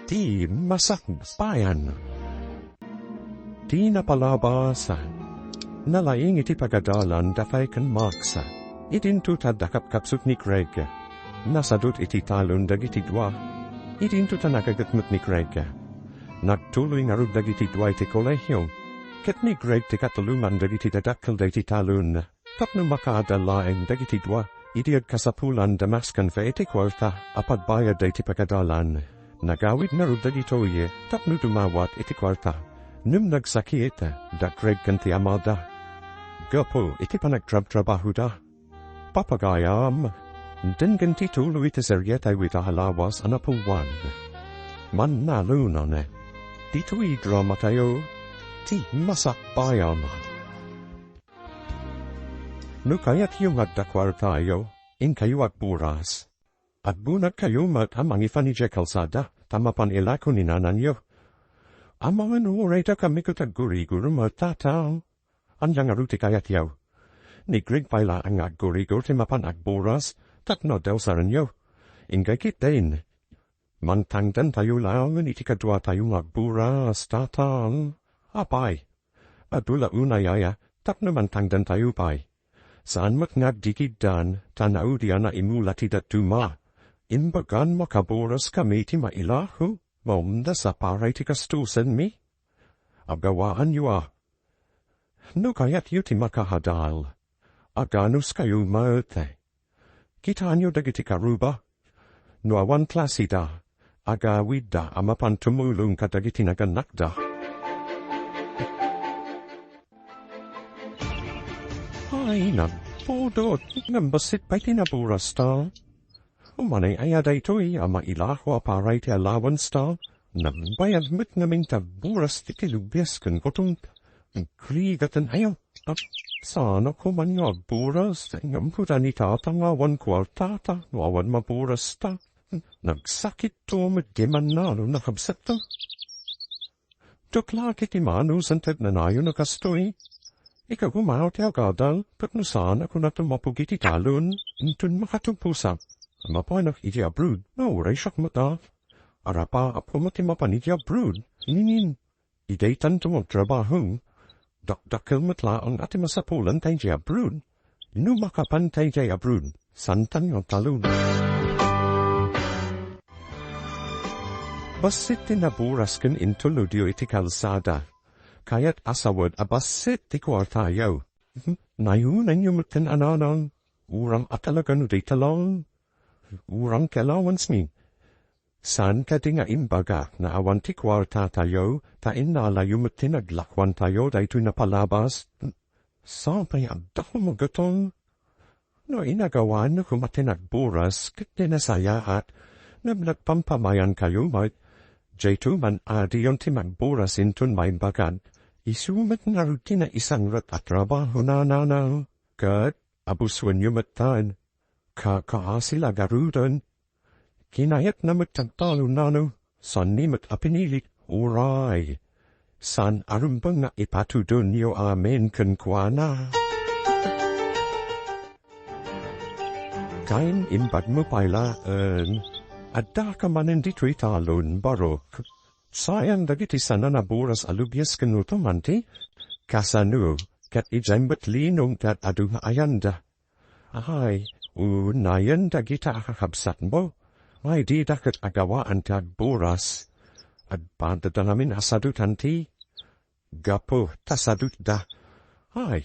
Di Masakbayan. Di napalabasa. Nalaing iti pagadalan dafay kan maksa. Idintuta dakap kapsut ni Craig. Nasadut iti talon dagiti dwa. Idintuta nakagatmut ni Craig. Nagtuloy nga rud dagiti dwa iti kolehyo. Ket ni Craig ti katulungan dagiti dadakkel dagiti talon. Tapno makaadalaeng dagiti dwa. Idiad kasapulan damaskan fa iti kwarta apad bayad iti pagadalan. Nagawid na rud dagitoye tapno dumawat iti kwarta. Num nagsakita da Craig kan ti amada. Gapo iti panagtrab-trabaho da. Papagayam. Den ganti tulo iti serietay wita halawas anapuwan. Mannalon dito drama tayo. Ti Masakbayan. No kaya't yung agdakwar tayo, in kayo agburas. At bunat kayo matamang ifanidya kalsada, tamapan ilako ni nananyo. Amangan ureta kami kutaguri-guru matataw. Anjang aruti kayat yaw. Ni Greg paila ang aguri-gur timapan agburas, tatno daw saranyo. Ingay kitain. Mantangdan tayo lang, itikadwa tayong agburas, tatang. Apay. Adula unayaya, tapno mantangdan tayo pay. Saan maknagdikid dan, tanaw diya na imulati dat tuma. Imbagan makaburas kami ti mailahu, maumda sa paray ti kastusan mi. Agawaan yu No kayat yu ti makahadal. Aganus kayo maute. Kitaan yu dagiti karuba. No awan klasi da. Agawid da amapan tumulong kadagiti naganakda. Ay, nagpodot, nambasit pa'y tinaburas ta. Umanay ayaday to'y ama ilaho aparay ti allowance ta. Nambayad mit naming taburas ti tilubias kan kotong krigatan ayaw. At sana ko man yung agburas, ngamputa ni tatang awan kwartata, awan maburas ta. Nagsakit to mit di Mannalon nakabsat ta. Tukla kiti manu santet na nayo nakastoy. Ikaw kumaw ti agadal, patnusan ako na tumapugiti talon, intun makatupusap. Mapanak iti abrud, nauray siyak mata. Arapa apo matimapan iti abrud, ninin. Idaytan tumagtrabaho. Dakdakil matlaang ati masapulan tayo ti abrud. Numakapan tayo ti abrud, santan yung talon. Basit tinaburas kan intuludio iti kalsada. Kayat asawad abasit ti kwartayaw. Nayunan yung mutin ananang. Urang atalagan di talong. Urang kelawans mi. San ka di nga imbaga na awan ti kwarta tayo, ta inala yung mutin aglakwan tayo dahito na palabas. Saan pa'y agdaw magatong? No inagawan na kumatin agburas, kat dinasayahat, na nagpampamayan kayo mat. Jayto man adi yung ti magburas intun may bagad. Isumat na rutina isang rat at trabaho na nanaw. Kat, abuswan yung matan. Sila garudan. Kinayat na matagtalo nanaw. San ni mat apinilit. Uray. San arumbang nga ipatudun yo amen kankwana. Kain imbag mo paila, adda ka manin dito'y talon barok. Sayang dagiti sana naburas alubias kanuto manti, kasano, kat ijambat linong kat adu ayanda. Ay, unayan dagita akakabsat mo, ay di dakat agawaan tag buras. At banda da namin asadutan ti. Gapo, tasadut da. Ay,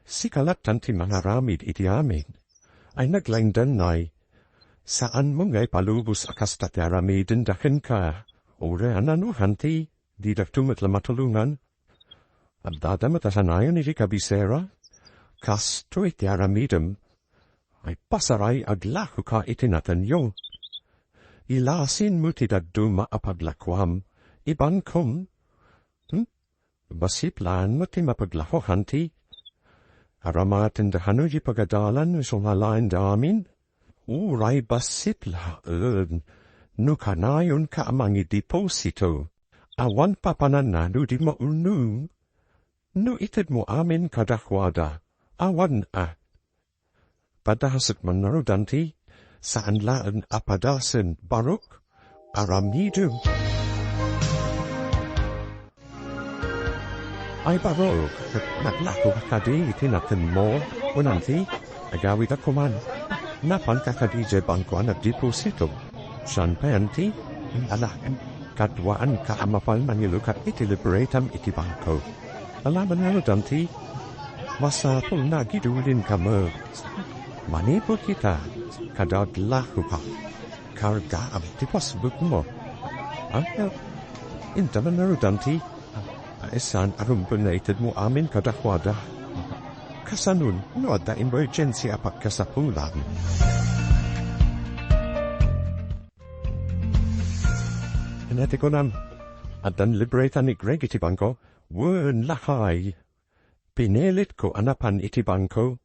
sikalat tanti manaramid iti amin. Ay naglaindan nay. Saan mo ngay palubos akas tataramidin dakin ka? Ore anano hanti, di daktumat la matulungan. At dadamat asanayon iti kabisera. Kasto iti aramidem. Ay pasaray aglaku ka itinatanyo. Ilasin mo ti daduma apaglakwam. Iban kom. Basiplan mo ti mapaglako hanti. Aramatin da hanuji pagadalan so malain da amin. Uray basipla no kanayon ka amangi deposito. Awan papananano di mo unung. No itid mo amin kadakwada. Awan Padahasat manarudanti. Saan laan apadasan barok. Aramidum. Ay barog, naglako kakadi itinatin mo, unanti, agawid ako man. Napan kakadi je bangkuan at deposito. San penti, alakan, kadwaan ka amapal manilukat itiliberetam iti bangko. Alaman nga danti, masapul na gidulin ka mo. Manipul kita, kadad laku ka. Karga ab tipos buk mo. Intaman na danti, esan arumpunated mo amin kadakwada. Kasanun, no ada emergency apat kasapulan. Hinati ko nam, at dan liberatan ni Greg iti bangko, wern lahay. Pinelit ko anapan iti bangko.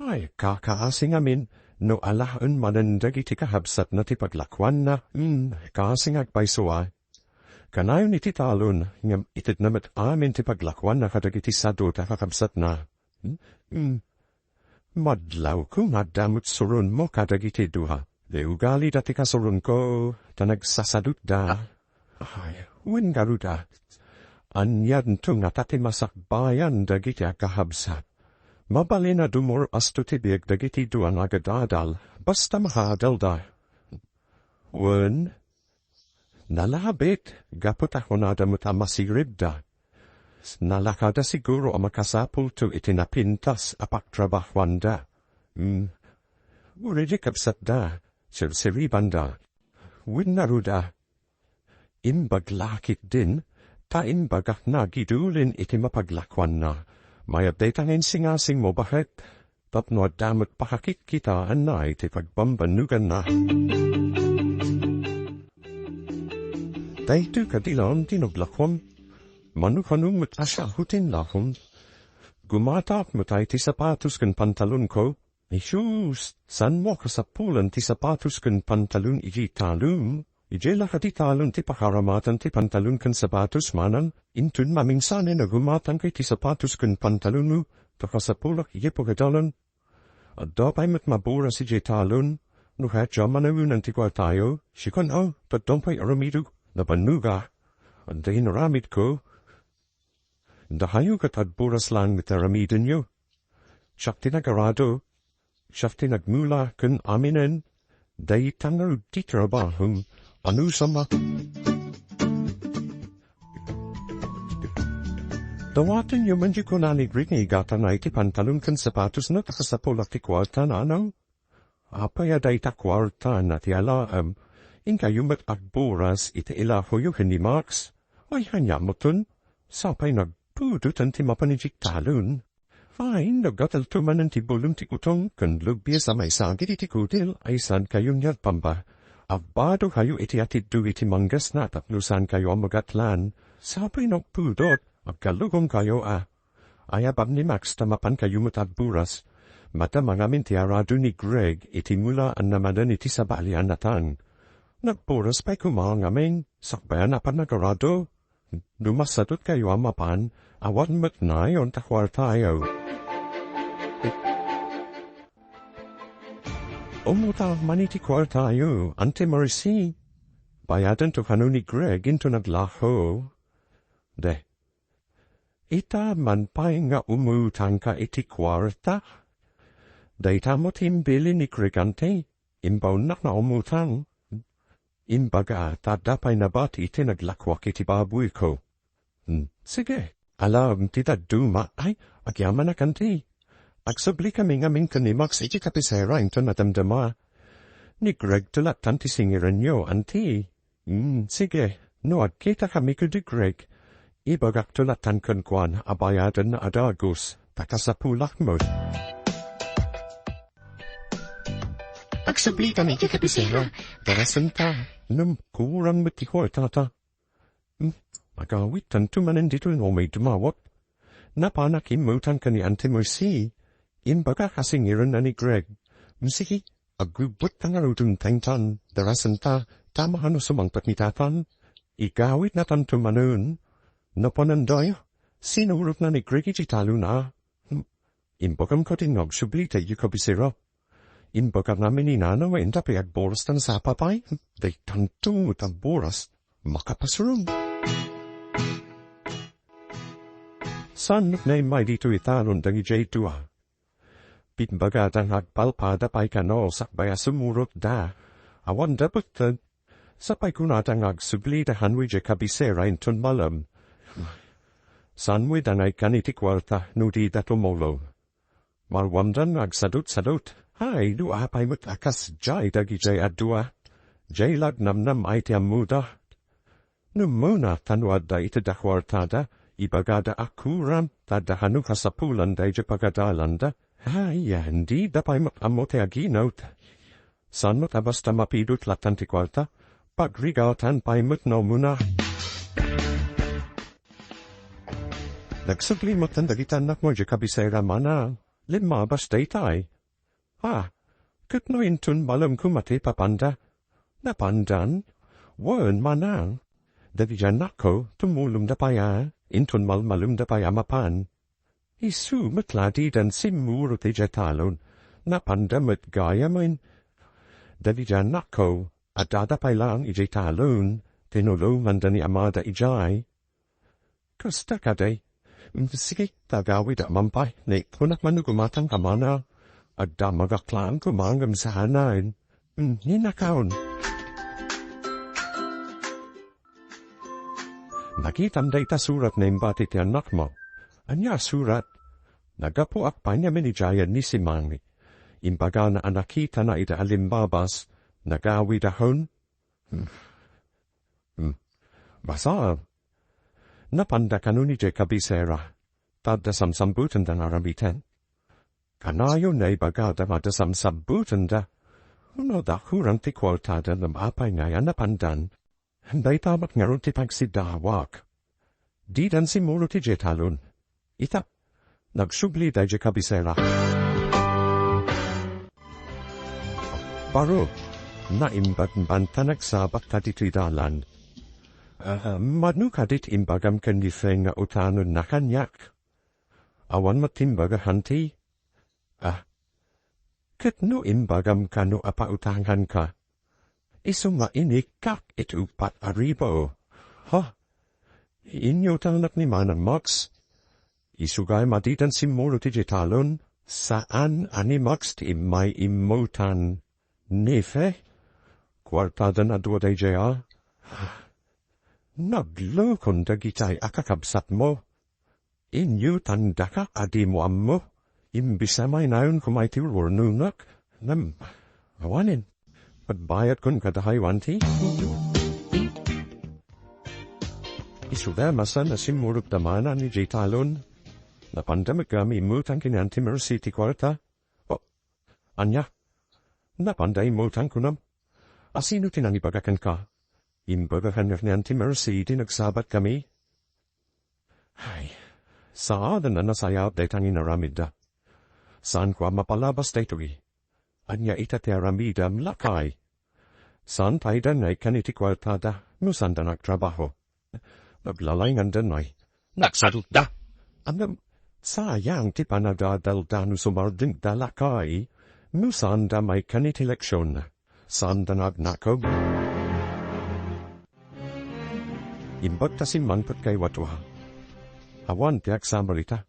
Ay, kakaasing amin, no alaun manandag iti kahabsat na ti paglakwan na, kaasing agbaysuwa. Kanayon iti talon, ngam itit namat amin ti paglakwan na kadag iti sado ta kakabsat na. Madlaw ko madamot surun mo kadag iti duha. De ugali dati kasurun ko, tanagsasadut da. Ay, wen garuda. Anyan tung natati masakbayan dagiti akahabsat. Mabalina dumor astutibig dagiti duan agadadal, basta mahadal da. Wen, nalabit, gapot ako nadamot amasirib da. Nalakada siguro amakasapul to itinapintas apaktrabahwan da. Uridikabsat da, sirsiriban da. Wen naruda. Imbaglakit din, ta imbagak na gidulin iti mapaglakwan na. May update ang insingasing mo bakit? Tapno damot pakakit kita anay iti pagbambanugan na. Dahito kadilan tinoglakwam. Manukanong mutasyahutin lahon. Gumatak mo tayo ti sapatos kan pantalon ko. Isyus, san mo kasapulan ti sapatos kan pantalon iji talong? Ijela ka ti talon ti pakaramatan ti pantalon kan sapatos manan, intun mamingsanin na gumatan kay ti sapatos kan pantalon mo, to kasapulak iye pagadalan. At dapay mat mabura si je talon, no hat jamanawun ti kwa tayo, sikon tagdompay aramidu, na panuga, at dahin aramid ko. Dahayo kat adburas lang mit aramidin yo. Siyak tinagarado, siyak tinagmula kun aminen, dahi tangaru titrabahong, ano sama? Dawatin yung manji ko naligrig nga igata na iti pantalon kan sapatos na takasapulak ti kwarta na ano? Apaya day ta kwarta na ti alaam, inka yumat agburas iti ilahoyo ni Max. Ay hanyamotun, sapay nagpudutan ti mapanijik talon. Fine, nagatal tumanan ti bulong ti kutong, kan lugbiya sa may sagit iti kudil, ay san kayong yagpamba. Abado kayo iti atid iti manggas na taplusan kayo magatlan. Sapay nagpudot, agkalugong kayo Ayabab ni Max tamapan kayo matagburas. Mata mangamin ti arado ni Greg iti mula ang namadan iti sabalian natang. Nagburas pa'y kumangamin, sakbayan apan nagarado. Dumasadot kayo amapan, awan matnayon takwar tayo. Umuta maniti kwar tayo, ante marisi. Bayadan to kanu ni Greg into naglaho. De. Ita man pa'y nga umutang ka iti kwarta. Dayta mo timbili ni Greg ante, imbaw na umutang. Imbaga tadapay na bati iti naglakwak iti baboy ko. Sige, alam ti duma ay agyaman na kanti. Agsabli kami ngaming kanimax iti kapisera into nadamdama. Ni Greg tulat tanti singiran nyo, anti. Sige, no agkita kami ko di Greg. Ibagak tulat tan kankwan abayadan na adagus, takasapulak mo. Agsabli kami iti kapisera, darasan ta, kurang matiko tata. Agawit tanto manan dito no may dumawat. Napanak imutan ka ni Ante Mercy. Imbaga kasingiran na ni Greg. Sige, agubot ang arutong tangtan, darasan ta, tamahan o sumangpat ni tatan. Igawit na tanto manon. Napananday, sinurot na ni Greg iti talo na. Imbagam ka tinag sublita yu kabisira. Imbagam namin ni Nana wa indapi agboras tan sa papay. Day tanto tagboras, makapasurum. San na may dito italon dangi jay tua. Pitbaga dang agpalpada pay kanol sakbaya sumurot da. Awan dapat sapay kunatang agsugli da hanwi je kabisera intun malam. Sanwi danay kaniti kwarta nudi datomolo. Malwamdan agsadut-sadut. Hai du apay mut akas jay dagi jay adua. Jay lag namnam ay tiam muda. Numuna tanwad da ita da kwartada. Ibagada akuram tada hanuka sapulan da ijapagadailanda. Hai hindi dapay mut amote aginot. San mut abasta mapidut latanti kwarta. Pagrigatan pay mut no muna. Nagsugli mo tandagitan na mo kabisera mana. Lima bastay tay. Kutno intun malam kumate papanda. Napandan. Wan manang. Davijan nako tumulum da paya. Intun malum da paya mapan. Isu matladi dan simuro te jatalon. Napanda mat gaya min. Davijan nako. Adada pay lang ijay talon. Tinulo mandani amada ijay. Kusta kaday. Sige, tagawi da mampay. Ne kunak manugumatang kamana. Adda magaklaan kumangam sa hanain. Ninakaon. Nakitam da ita surat na imbati ti anak mo. Anya surat. Nagapo akpay niya minijaya ni si Mangi. Imbaga na anakita na ita alimbabas. Nagawi da hon? Basal. Napanda kanuni je kabisera. Tada samsambutan da naramitan. Kanayo na ibaga da mada samsambutan da. Uno da hurang ti kwartada ng apay ngay anapandan. Day tamat ngaron ti pagsidawak. Di dan si muro ti je talon. Ita. Nagsugli da je kabisera. Baro. Naimbat bantanak sabat tadi dalan. Madnu kadit imbagam kanifeng utanon nakanyak. Awan matimbaga hanti. Ketno imbagam kano apa utangan ka. Isuma ini kak itu pat aribo. Inyo talnak ni manang Max. Isugay maditan simuro digitalon. Saan ani Max ti may imutan. Nefe? Kwartada na duwa day jaya? Naglokon da gitay akakabsat mo. Inyo tandaka adi mo ammo. Imbisa may nayon kumay tiwur nunak. Awanin. Pagbayat kun kadahaywanti. Isuda masan na simuruk damana ni Jitalon. Napandamag kami imutang kinanti mercy ti kwarta. Anya. Napanday imutang kunam. Asino tinangibagakan ka? Imbagakan ng anti-mercy di nagsabat kami. Ay, saan na nasayaw day tangin aramida. Saan kwa mapalabas day togi? Anya itate aramida mlakay. Saan tayo ay kaniti kwartada, musan da nagtrabaho. Naglalangan dan ay, nagsadot da. Anam, sayang ti panadadal danu sumarding dalakay, musan da may kaniti leksyon. Saan da nagnakaw? Imbagta si manpat kay watuha. Awan tiyak samarita.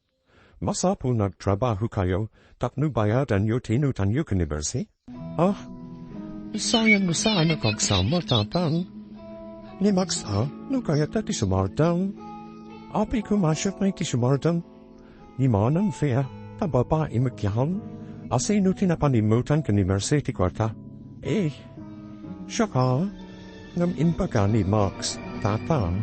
Masapo nagtrabaho kayo, tapno bayadan yo tinutan yo kanibersi? Sayang mo saan nakagsama tatang. Ni Maxa, no kaya ti sumardang. Api kumasyat na iti sumardang. Ni manang fea, tababa imagyahan. Asino tinapanimutan kanibersi ti kwarta. Siyaka, ngam imbaga ni Max. Tatang.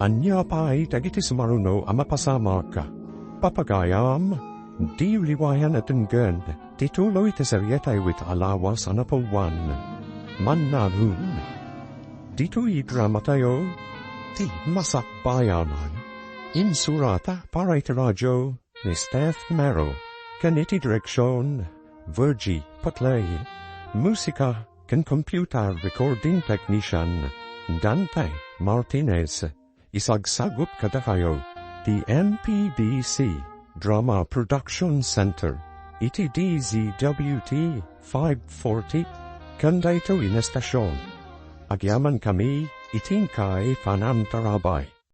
Anya pa ay dagiti sumaruno ama pasama ka. Papagayam, di liwayan at enggan, tituloy tesarietay wit alawas anapawan. Mannalon. Dito idrama tayo, ti Masakbayan. Insurata para itiradyo ni Steph Mero. Kaniti direksyon. Virgie Patlay, Musika can Computer Recording Technician, Dante Martinez, Isagsagup Kadakayo, the MPDC Drama Production Center, ETDZWT 540, Candaito Inestasyon, Agyaman kami, itingkay panantarabay.